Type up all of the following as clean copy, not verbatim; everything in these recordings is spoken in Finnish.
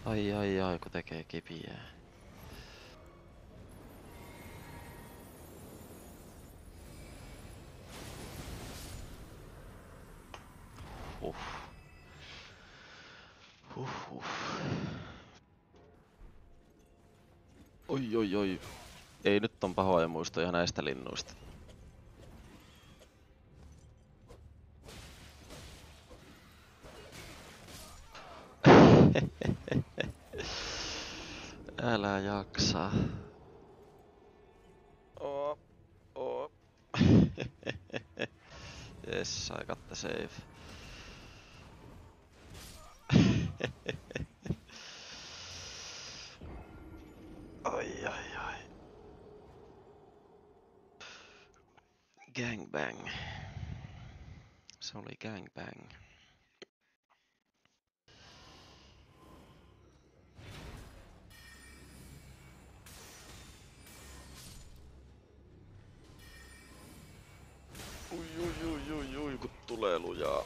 Ai, kun tekee kipiä. Huh. Huh. Oi. Ei nyt on pahoja muistoja näistä linnuista. Älä jaksa. Oh. Yes, I got the save. Ai. Gangbang. Se oli gangbang. Ui, kun tulee lujaa.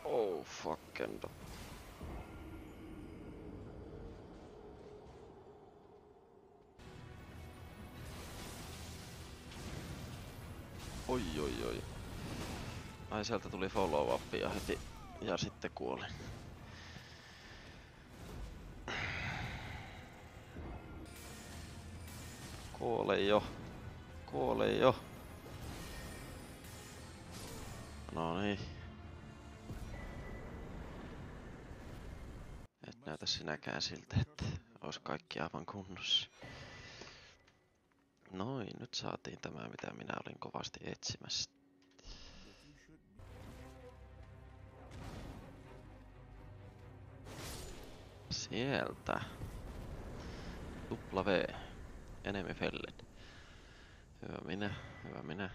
Oh, fucking. Oi. Ai sieltä tuli follow upia heti ja sitten kuolin. Kuole jo. No niin. Et näytä sinäkään siltä, että ois kaikki aivan kunnossa. Noin, nyt saatiin tämä, mitä minä olin kovasti etsimässä. Sieltä. Tupla V. Enemy felled. Hyvä minä.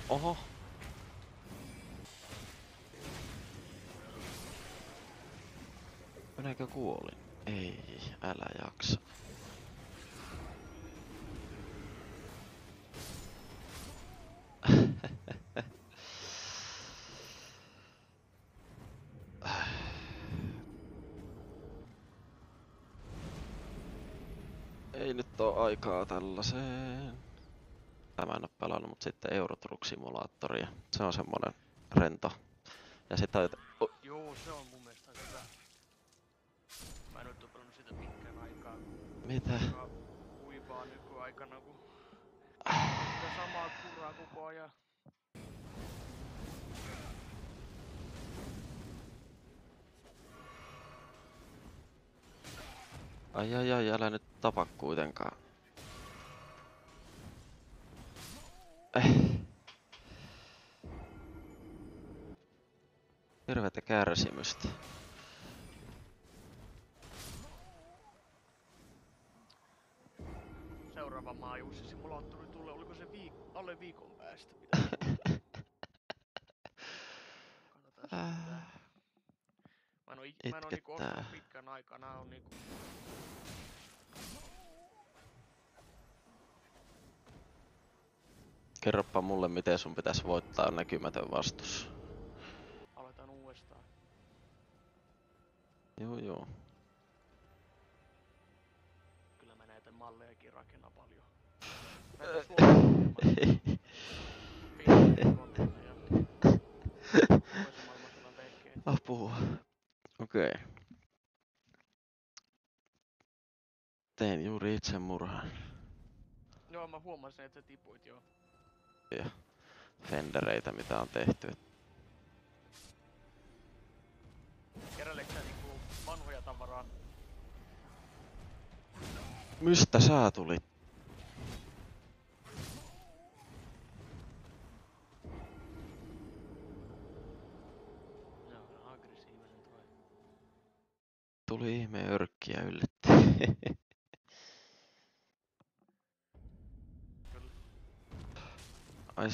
Oho. Minäkö kuolin? Ei, älä jaksa. Ei nyt oo aikaa tällaiseen. Mä en oo pelannut, mut sitten Euro Truck Simulaattoria. Se on semmonen rento. Ja sitä... Joo, se on mun mielestä hyvä. Mä en oo pelannut sitä pitkään aikaa. Mitä? Kuivaa nykyaikana, kun sitä samaa kuraa koko ajan. Ai, älä nyt tapa kuitenkaan. Hirveetä kärsimystä. Seuraava maajuussimulaattori tulee, oliko se alle viikon päästä? Katsotaan sitä. Mä en oo niinku ostanut pitkän aikaa, nää on niinku... Kerropa mulle, miten sun pitäisi voittaa näkymätön vastus. Aloitan uudestaan. Joo. Kyllä mä näitä mallejakin rakennan paljon. Apua. Okei. Tein juuri itsemurhan. Joo, mä huomasin, että sä tipuit joo. Ja fendereitä, mitä on tehty. Keräileksä niinku vanhoja tavaraa? Mistä sä tulit? Joo, aggressiivinen toi. Tuli ihme örkkiä yllätti. Kyllä. Ai...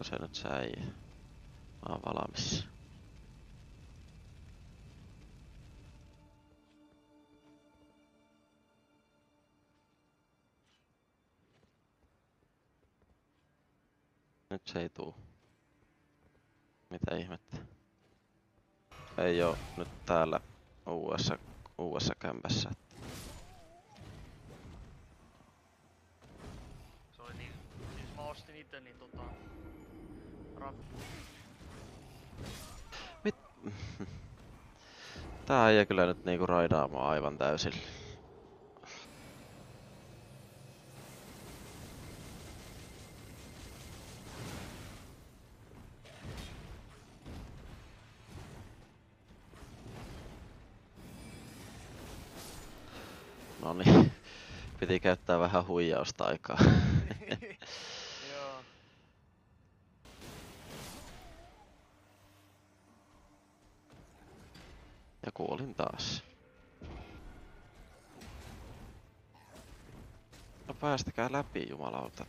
se nyt säijä. Mä oon valmis. Nyt se ei tuu. Mitä ihmettä? Ei oo nyt täällä uudessa kämpässä. Se oli niin, siis mä ostin itse niin Tää äijä kyllä nyt niinku raidaa mua aivan täysin. Noniin, piti käyttää vähän huijausta aikaa. Joo. Ja kuolin taas. No päästäkää läpi, jumalauta.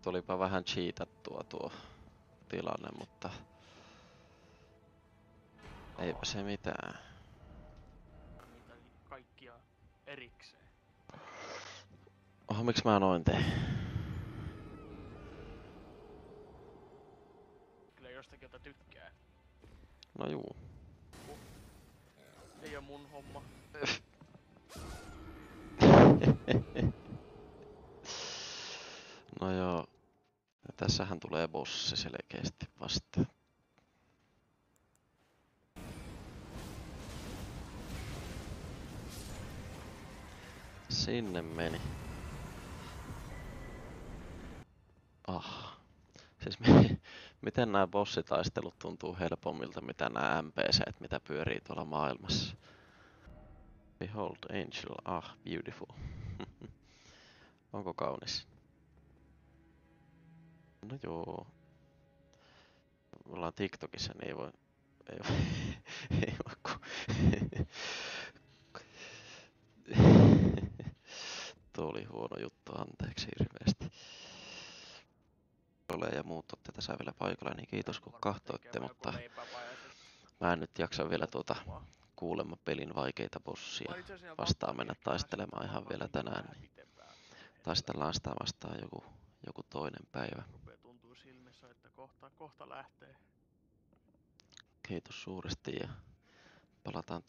Tulipa vähän cheatattua tuo tilanne, mutta eipä se mitään. Niitä kaikkia erikseen. Oho, miksi mä noin tein? Kyllä jostakin jota tykkää. No juu. Ei oo mun homma. No joo. Ja tässähän tulee bossi selkeästi vastaan. Sinne meni. Siis miten nämä bossitaistelut tuntuu helpommilta, mitä nämä NPCt, mitä pyörii tuolla maailmassa. Behold Angel, beautiful. Onko kaunis? No joo. Me ollaan TikTokissa, niin ei voi ei voi Tuo oli huono juttu, anteeksi hirveästi. Ole ja muut olette tässä vielä paikalla, niin kiitos kun kahtoitte, mutta mä en nyt jaksa vielä kuulemma pelin vaikeita bossia vastaan mennä taistelemaan ihan vielä tänään. Niin taistellaan sitä vastaan joku toinen päivä. Tuntuu silmissä, että kohta lähtee. Kiitos suuresti ja palataan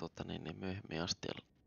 myöhemmin astialla.